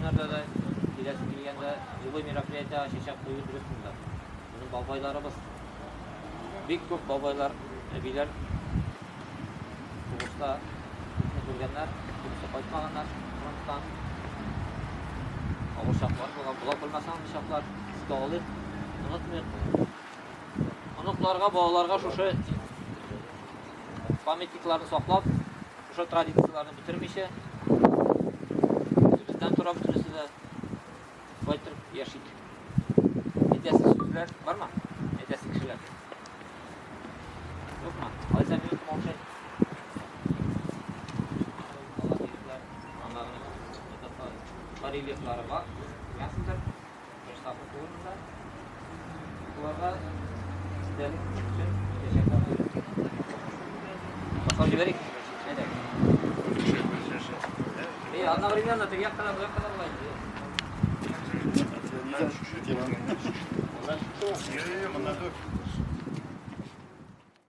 günlerde de ilerisi bilgende любой мероприятие şeşap koyu durusunda. Bunun babaylarımız büyük çok babaylar, ebiler Kıbrıs'ta görgenler, Kıbrıs'a kayıtmaganlar, fronttan ağır şaplar, bular bilmesen şaplar dağılır, unutmayın. Unuklarga, bağlarga şu pametliklerini saklap, şu tradisiyalarını bitirmişe, bizden sonra bütünüsü de baytırıp yaşayıp. Edesiz sözler var mı? Edesiz kişiler. Yok mu? Hadi sen bir yutma olacak. Allah deyirler, anlarını barelyefleri var. Yansıdır. Fırsatlık uğrunda. Bunlarga sizlerin için teşekkür ederim. Bakalım verik. Ne demek? İyi, anla verim yanına. Yak kadar olaydı. Onlar şu. Yok, onlar yok.